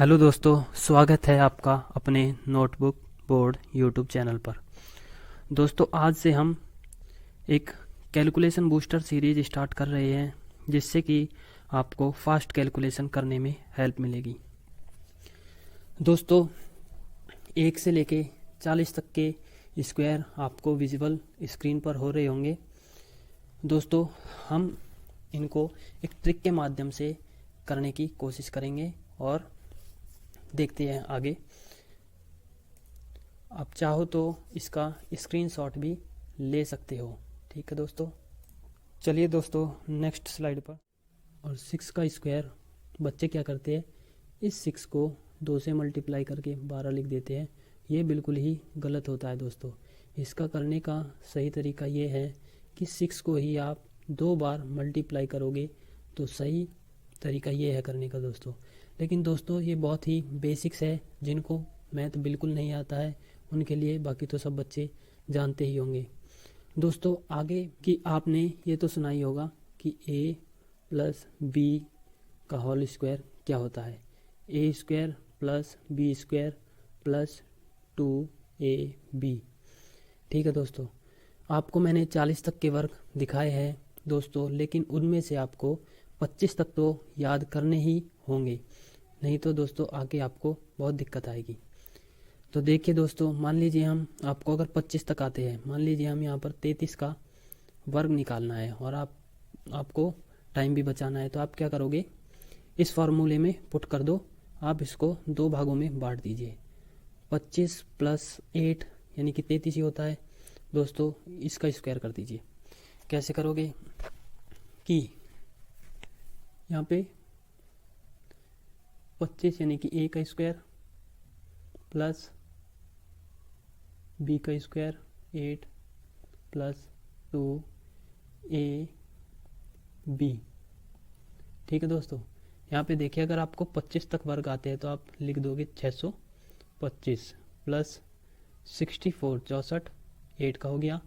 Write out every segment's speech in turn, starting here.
Hello दोस्तों, स्वागत है आपका अपने नोटबुक बोर्ड यूट्यूब चैनल पर। दोस्तों, आज से हम एक कैलकुलेशन बूस्टर सीरीज स्टार्ट कर रहे हैं, जिससे कि आपको फास्ट कैलकुलेशन करने में हेल्प मिलेगी। दोस्तों, 1 से लेके 40 तक के स्क्वायर आपको विजिबल स्क्रीन पर हो रहे होंगे। दोस्तों, हम इनको एक ट्रिक के माध्यम से करने की कोशिश करेंगे और देखते हैं आगे। आप चाहो तो इसका स्क्रीनशॉट भी ले सकते हो। ठीक है दोस्तों, चलिए दोस्तों नेक्स्ट स्लाइड पर। और 6 का स्क्वायर बच्चे क्या करते हैं, इस 6 को 2 से मल्टीप्लाई करके 12 लिख देते हैं। ये बिल्कुल ही गलत होता है दोस्तों। इसका करने का सही तरीका ये है कि 6 को ही आप 2 बार मल्टीप्लाई करोगे तो सही तरीका ये है करने का दोस्तों। लेकिन दोस्तों, ये बहुत ही बेसिक्स है, जिनको मैथ बिल्कुल नहीं आता है उनके लिए, बाकी तो सब बच्चे जानते ही होंगे। दोस्तों, आगे कि आपने ये तो सुना ही होगा कि a प्लस बी का होल स्क्वायर क्या होता है। A square plus B square plus 2ab। ठीक है दोस्तों, आपको मैंने 40 तक के वर्ग दिखाए हैं दोस्तों, लेकिन उनमें से आपको 25 तक तो याद करने ही होंगे, नहीं तो दोस्तों आगे आपको बहुत दिक्कत आएगी। तो देखिए दोस्तों, मान लीजिए हम आपको अगर 25 तक आते हैं, मान लीजिए हम यहाँ पर 33 का वर्ग निकालना है और आपको टाइम भी बचाना है, तो आप क्या करोगे, इस फार्मूले में पुट कर दो। आप इसको 2 भागों में बांट दीजिए। 25 प्लस 8 यानी कि 33 ही होता है दोस्तों, इसका स्क्वायर कर दीजिए। कैसे करोगे कि यहाँ पे 25 यानी कि a का स्क्वायर प्लस b का स्क्वायर 8 प्लस 2ab। ठीक है दोस्तों, यहाँ पे देखिए, अगर आपको 25 तक वर्ग आते हैं तो आप लिख दोगे 625 प्लस 64 64 8 का हो गया,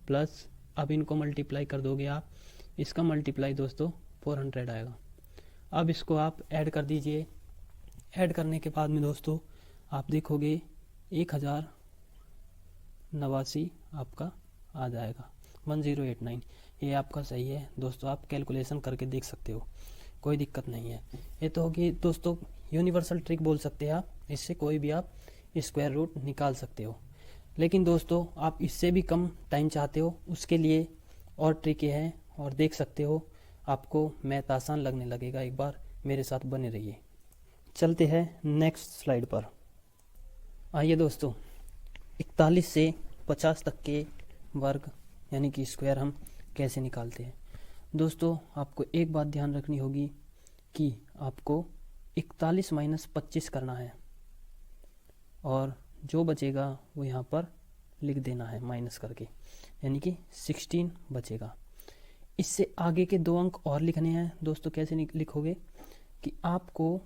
प्लस अब इनको मल्टीप्लाई कर दोगे आप, इसका मल्टीप्लाई दोस्तों 400 आएगा। अब इसको आप ऐड कर दीजिए। ऐड करने के बाद में दोस्तों आप देखोगे 1089 आपका आ जाएगा, 1089। ये आपका सही है दोस्तों, आप कैलकुलेशन करके देख सकते हो, कोई दिक्कत नहीं है। ये तो होगी दोस्तों यूनिवर्सल ट्रिक बोल सकते हैं आप, इससे कोई भी आप स्क्वायर रूट निकाल सकते हो। लेकिन दोस्तों, आप इससे भी कम टाइम चाहते हो, उसके लिए और ट्रिक है और देख सकते हो, आपको मैथ आसान लगने लगेगा। एक बार मेरे साथ बने रहिए। चलते हैं नेक्स्ट स्लाइड पर। आइए दोस्तों, 41 से 50 तक के वर्ग यानी कि स्क्वायर हम कैसे निकालते हैं। दोस्तों, आपको एक बात ध्यान रखनी होगी कि आपको 41 माइनस 25 करना है और जो बचेगा वो यहाँ पर लिख देना है माइनस करके, यानी कि 16 बचेगा। इससे आगे के 2 अंक और लिखने हैं दोस्तों। कैसे लिखोगे कि आपको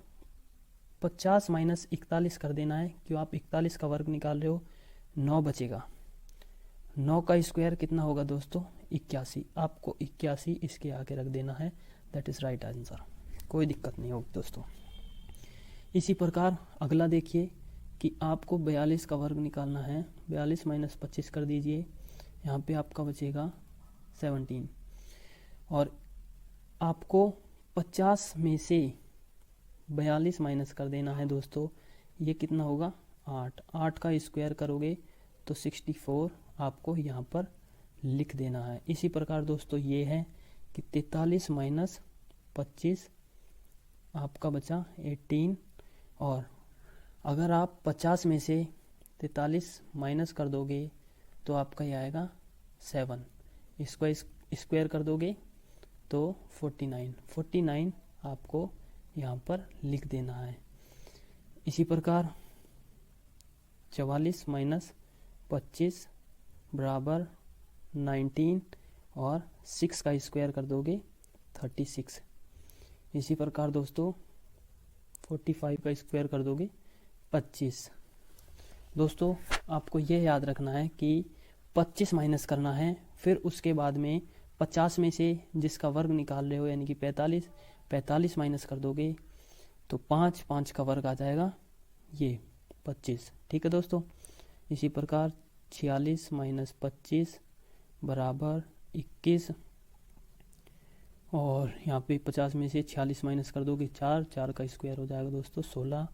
50 माइनस 41 कर देना है, क्यों आप 41 का वर्ग निकाल रहे हो, 9 बचेगा। 9 का स्क्वायर कितना होगा दोस्तों, 81। आपको 81 इसके आगे रख देना है, दैट इज़ राइट आंसर, कोई दिक्कत नहीं होगी दोस्तों। इसी प्रकार अगला देखिए कि आपको 42 का वर्ग निकालना है। 42 माइनस 25 कर दीजिए, यहाँ पे आपका बचेगा 17। और आपको 50 में से 42 माइनस कर देना है दोस्तों, ये कितना होगा, 8। 8 का स्क्वायर करोगे तो 64 आपको यहाँ पर लिख देना है। इसी प्रकार दोस्तों ये है कि 43 माइनस 25 आपका बचा 18। और अगर आप 50 में से 43 माइनस कर दोगे तो आपका ये आएगा 7। इसको स्क्वायर कर दोगे तो 49 आपको यहाँ पर लिख देना है। इसी प्रकार 44 माइनस 25 बराबर 19 और 6 का स्क्वायर कर दोगे 36। इसी प्रकार दोस्तों 45 का स्क्वायर कर दोगे 25। दोस्तों, आपको यह याद रखना है कि 25 माइनस करना है, फिर उसके बाद में 50 में से जिसका वर्ग निकाल रहे हो यानी कि 45 माइनस कर दोगे तो 5 5 का वर्ग आ जाएगा ये 25। ठीक है दोस्तों। इसी प्रकार 46 माइनस 25 बराबर 21, और यहाँ पे 50 में से 46 माइनस कर दोगे 4, 4 का स्क्वायर हो जाएगा दोस्तों 16।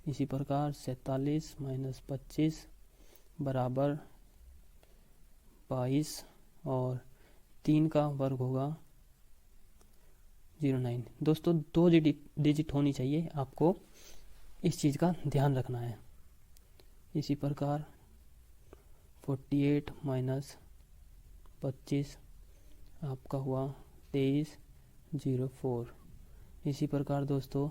इसी प्रकार 47 माइनस 25 बराबर 22, और 3 का वर्ग होगा 09। दोस्तों 2 डिजिट होनी चाहिए, आपको इस चीज़ का ध्यान रखना है। इसी प्रकार 48 माइनस 25 आपका हुआ 2304। इसी प्रकार दोस्तों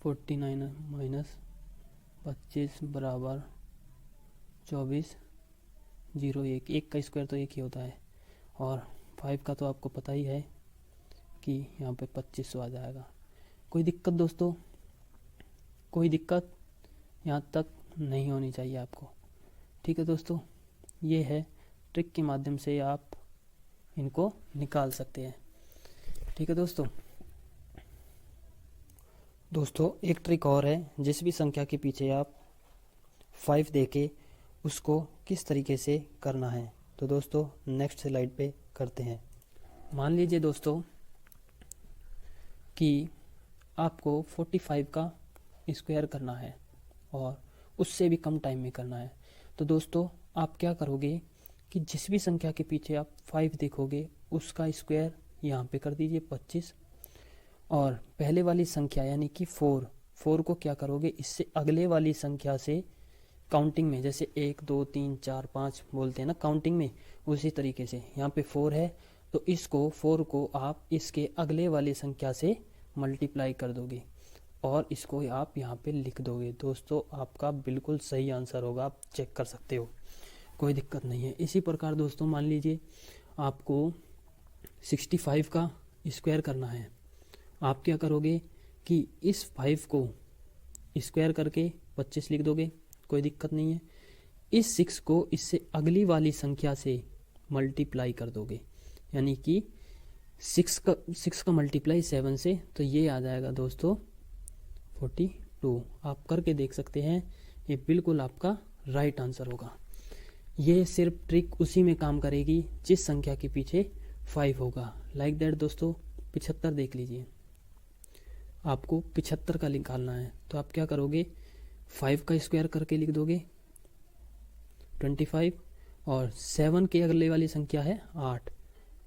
49 माइनस 25 बराबर 2401। 1 का स्क्वायर तो 1 ही होता है, और 5 का तो आपको पता ही है कि यहाँ पे 2500 आ जाएगा। कोई दिक्कत दोस्तों? कोई दिक्कत यहाँ तक नहीं होनी चाहिए आपको। ठीक है दोस्तों, ये है ट्रिक के माध्यम से आप इनको निकाल सकते हैं। ठीक है दोस्तों। दोस्तों एक ट्रिक और है, जिस भी संख्या के पीछे आप 5 देके उसको किस तरीके से करना है, तो दोस्तों नेक्स्ट स्लाइड पे करते हैं। मान लीजिए दोस्तों कि आपको 45 का स्क्वायर करना है और उससे भी कम टाइम में करना है। तो दोस्तों आप क्या करोगे कि जिस भी संख्या के पीछे आप 5 देखोगे उसका स्क्वायर यहाँ पे कर दीजिए 25, और पहले वाली संख्या यानी कि 4 को क्या करोगे, इससे अगले वाली संख्या से काउंटिंग में, जैसे 1 2 3 4 5 बोलते हैं ना काउंटिंग में, उसी तरीके से यहाँ पे 4 है तो इसको 4 को आप इसके अगले वाली संख्या से मल्टीप्लाई कर दोगे और इसको आप यहाँ पे लिख दोगे। दोस्तों आपका बिल्कुल सही आंसर होगा, आप चेक कर सकते हो, कोई दिक्कत नहीं है। इसी प्रकार दोस्तों मान लीजिए आपको 65 का स्क्वायर करना है। आप क्या करोगे कि इस 5 को स्क्वायर करके 25 लिख दोगे, कोई दिक्कत नहीं है। इस 6 को इससे अगली वाली संख्या से मल्टीप्लाई कर दोगे, यानी कि 6 का मल्टीप्लाई 7 से, तो ये आ जाएगा दोस्तों 42। आप करके देख सकते हैं, ये बिल्कुल आपका राइट आंसर होगा। ये सिर्फ ट्रिक उसी में काम करेगी जिस संख्या के पीछे 5 होगा। लाइक दैट दोस्तों 75 देख लीजिए, आपको 75 का निकालना है तो आप क्या करोगे, 5 का स्क्वायर करके लिख दोगे 25, और 7 के अगले वाली संख्या है 8।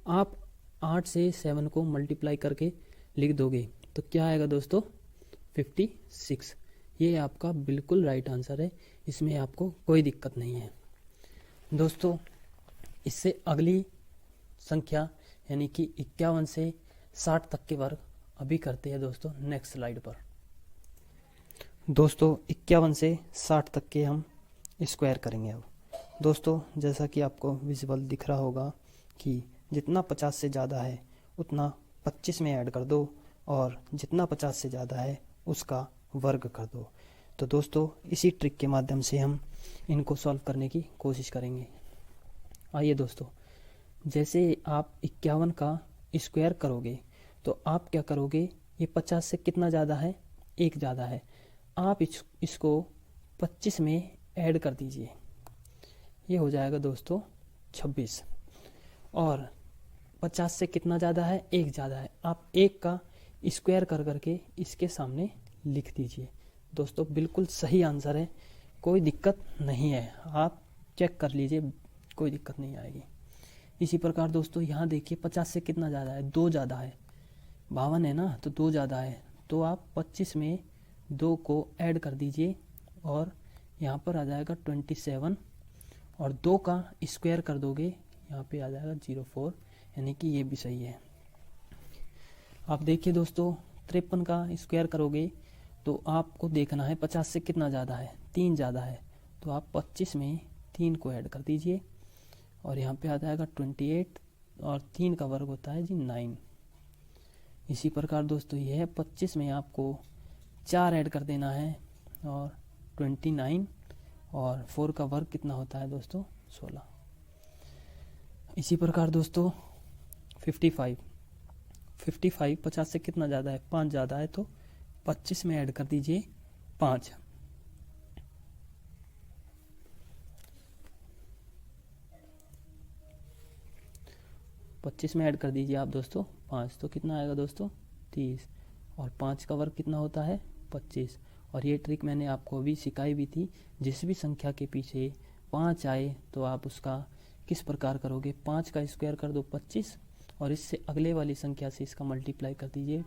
आप 8 से 7 को मल्टीप्लाई करके लिख दोगे तो क्या आएगा दोस्तों 56। ये आपका बिल्कुल राइट आंसर है, इसमें आपको कोई दिक्कत नहीं है। दोस्तों इससे अगली संख्या यानी कि 51 से 60 तक के वर्ग अभी करते हैं दोस्तों नेक्स्ट स्लाइड पर। दोस्तों 51 से 60 तक के हम स्क्वायर करेंगे। अब दोस्तों जैसा कि आपको विजुअल दिख रहा होगा कि जितना 50 से ज़्यादा है उतना 25 में ऐड कर दो, और जितना 50 से ज़्यादा है उसका वर्ग कर दो। तो दोस्तों इसी ट्रिक के माध्यम से हम इनको सॉल्व करने की कोशिश करेंगे। आइए दोस्तों, जैसे आप 51 का स्क्वायर करोगे तो आप क्या करोगे, ये 50 से कितना ज़्यादा है, 1 ज़्यादा है, आप इसको 25 में ऐड कर दीजिए, ये हो जाएगा दोस्तों 26। और 50 से कितना ज़्यादा है, 1 ज़्यादा है, आप 1 का स्क्वायर कर करके इसके सामने लिख दीजिए। दोस्तों बिल्कुल सही आंसर है, कोई दिक्कत नहीं है, आप चेक कर लीजिए, कोई दिक्कत नहीं आएगी। इसी प्रकार दोस्तों यहाँ देखिए 50 से कितना ज़्यादा है, 2 ज़्यादा है, 52 है ना, तो 2 ज़्यादा है, तो आप 25 में 2 को ऐड कर दीजिए और यहाँ पर आ जाएगा 27, और 2 का स्क्वायर कर दोगे यहाँ पे आ जाएगा 04, यानी कि ये भी सही है। आप देखिए दोस्तों 53 का स्क्वायर करोगे तो आपको देखना है 50 से कितना ज़्यादा है, 3 ज़्यादा है, तो आप 25 में 3 को ऐड कर दीजिए और यहाँ पे आ जाएगा 28, और 3 का वर्ग होता है जी 9। इसी प्रकार दोस्तों ये है 25 में आपको 4 ऐड कर देना है और 29, और 4 का वर्ग कितना होता है दोस्तों 16। इसी प्रकार दोस्तों 55, 55 50 से कितना ज़्यादा है, 5 ज़्यादा है, तो 25 में ऐड कर दीजिए 5। पच्चीस में ऐड कर दीजिए आप दोस्तों 5, तो कितना आएगा दोस्तों 30, और 5 का वर्ग कितना होता है 25। और ये ट्रिक मैंने आपको अभी सिखाई भी थी। जिस भी संख्या के पीछे 5 आए तो आप उसका किस प्रकार करोगे, 5 का स्क्वायर कर दो 25, और इससे अगले वाली संख्या से इसका मल्टीप्लाई कर दीजिए,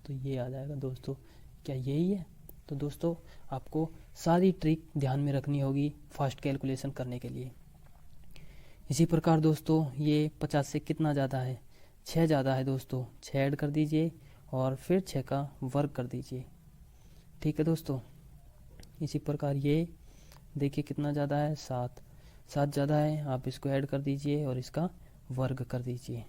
तो ये आ जाएगा दोस्तों। क्या यही है? तो दोस्तों आपको सारी ट्रिक ध्यान में रखनी होगी फास्ट कैलकुलेशन करने के लिए। इसी प्रकार दोस्तों ये 50 से कितना ज़्यादा है, 6 ज़्यादा है दोस्तों, 6 ऐड कर दीजिए और फिर 6 का वर्ग कर दीजिए। ठीक है दोस्तों। इसी प्रकार ये देखिए कितना ज़्यादा है, 7 ज़्यादा है, आप इसको ऐड कर दीजिए और इसका वर्ग कर दीजिए।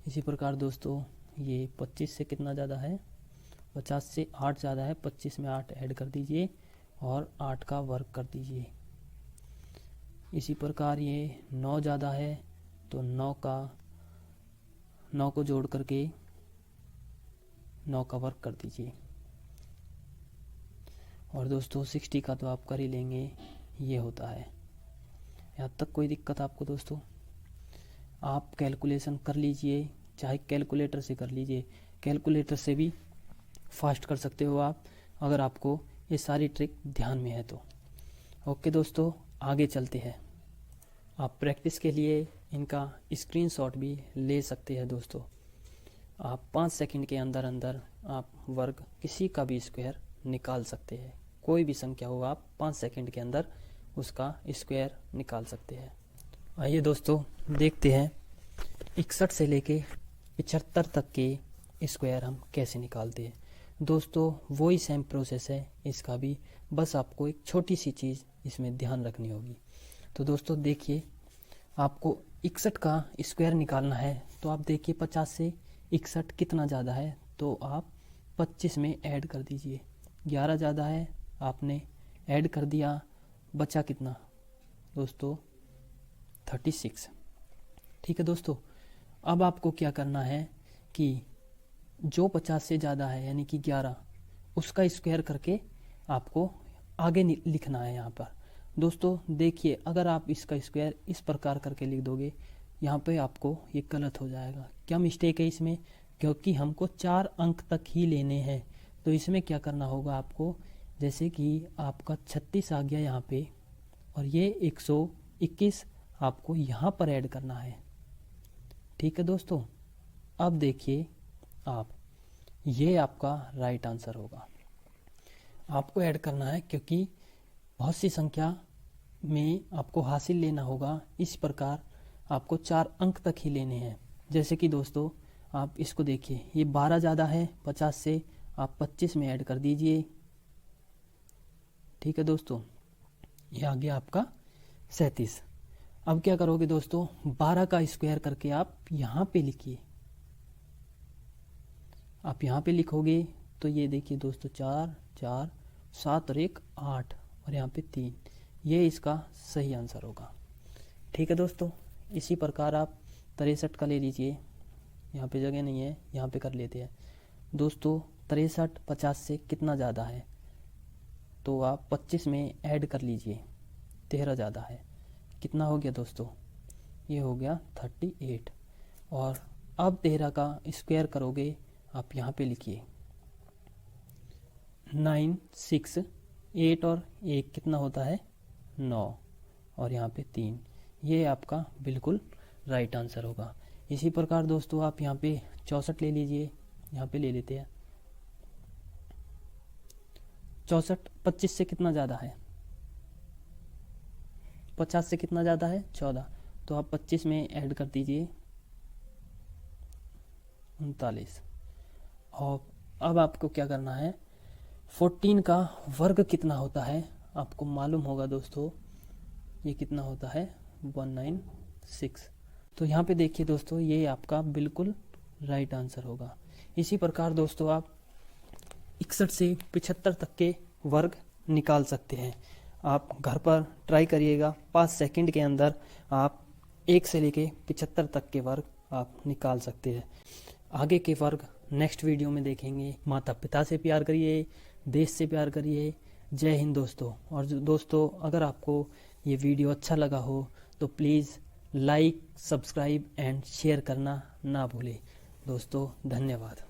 इसी प्रकार दोस्तों ये 25 से कितना ज़्यादा है, 50 से 8 ज़्यादा है, 25 में 8 ऐड कर दीजिए और 8 का वर्ग कर दीजिए। इसी प्रकार ये 9 ज़्यादा है, तो 9 को जोड़ करके 9 का वर्ग कर दीजिए। और दोस्तों 60 का तो आप कर ही लेंगे, ये होता है। यहाँ तक कोई दिक्कत आपको दोस्तों? आप कैलकुलेशन कर लीजिए, चाहे कैलकुलेटर से कर लीजिए, कैलकुलेटर से भी फास्ट कर सकते हो आप, अगर आपको ये सारी ट्रिक ध्यान में है तो। ओके दोस्तों, आगे चलते हैं। आप प्रैक्टिस के लिए इनका स्क्रीनशॉट भी ले सकते हैं दोस्तों। आप 5 सेकंड के अंदर अंदर आप वर्ग किसी का भी स्क्वायर निकाल सकते हैं। कोई भी संख्या हो, आप 5 सेकंड के अंदर उसका स्क्वायर निकाल सकते हैं। आइए दोस्तों देखते हैं 61 से लेके 75 तक के स्क्वायर हम कैसे निकालते हैं। दोस्तों वही सेम प्रोसेस है इसका भी, बस आपको एक छोटी सी चीज़ इसमें ध्यान रखनी होगी। तो दोस्तों देखिए, आपको 61 का स्क्वायर निकालना है, तो आप देखिए 50 से 61 कितना ज़्यादा है, तो आप 25 में ऐड कर दीजिए। 11 ज़्यादा है, आपने ऐड कर दिया, बचा कितना दोस्तों 36। ठीक है दोस्तों। अब आपको क्या करना है कि जो 50 से ज़्यादा है यानी कि 11, उसका स्क्वायर करके आपको आगे लिखना है यहाँ पर। दोस्तों देखिए, अगर आप इसका स्क्वायर इस प्रकार करके लिख दोगे, यहाँ पे आपको ये गलत हो जाएगा। क्या मिस्टेक है इसमें? क्योंकि हमको 4 अंक तक ही लेने हैं, तो इसमें क्या करना होगा आपको, जैसे कि आपका 36 आ गया यहाँ पे, और ये 121 आपको यहाँ पर ऐड करना है। ठीक है दोस्तों। अब देखिए आप, ये आपका राइट आंसर होगा। आपको ऐड करना है क्योंकि बहुत सी संख्या में आपको हासिल लेना होगा। इस प्रकार आपको 4 अंक तक ही लेने हैं। जैसे कि दोस्तों आप इसको देखिए, ये 12 ज़्यादा है 50 से, आप 25 में ऐड कर दीजिए। ठीक है दोस्तों, ये आ गया आपका 37। अब क्या करोगे दोस्तों, 12 का स्क्वायर करके आप यहाँ पे लिखिए। आप यहाँ पे लिखोगे तो ये देखिए दोस्तों 4 4 7 और 1 8 और यहाँ पे 3, ये इसका सही आंसर होगा। ठीक है दोस्तों। इसी प्रकार आप 63 का ले लीजिए, यहाँ पे जगह नहीं है, यहाँ पे कर लेते हैं दोस्तों। 63 50 से कितना ज़्यादा है, तो आप 25 में ऐड कर लीजिए। 13 ज़्यादा है, कितना हो गया दोस्तों, ये हो गया 38। और अब 13 का स्क्वायर करोगे, आप यहाँ पे लिखिए 9 6 8 और 1 कितना होता है 9, और यहाँ पे 3, ये आपका बिल्कुल राइट आंसर होगा। इसी प्रकार दोस्तों आप यहाँ पे 64 ले लीजिए, यहाँ पे ले लेते हैं 64। 25 से कितना ज़्यादा है, 50 से कितना ज़्यादा है 14, तो आप 25 में ऐड कर दीजिए 39। और अब आपको क्या करना है, 14 का वर्ग कितना होता है आपको मालूम होगा दोस्तों, ये कितना होता है 196। तो यहाँ पे देखिए दोस्तों, ये आपका बिल्कुल राइट आंसर होगा। इसी प्रकार दोस्तों आप 61 से 75 तक के वर्ग निकाल सकते हैं। आप घर पर ट्राई करिएगा, 5 सेकंड के अंदर आप 1 से लेके 75 तक के वर्ग आप निकाल सकते हैं। आगे के वर्ग नेक्स्ट वीडियो में देखेंगे। माता पिता से प्यार करिए, देश से प्यार करिए। जय हिंद दोस्तों। और दोस्तों अगर आपको ये वीडियो अच्छा लगा हो तो please like, subscribe and share करना ना भूलें। दोस्तों धन्यवाद।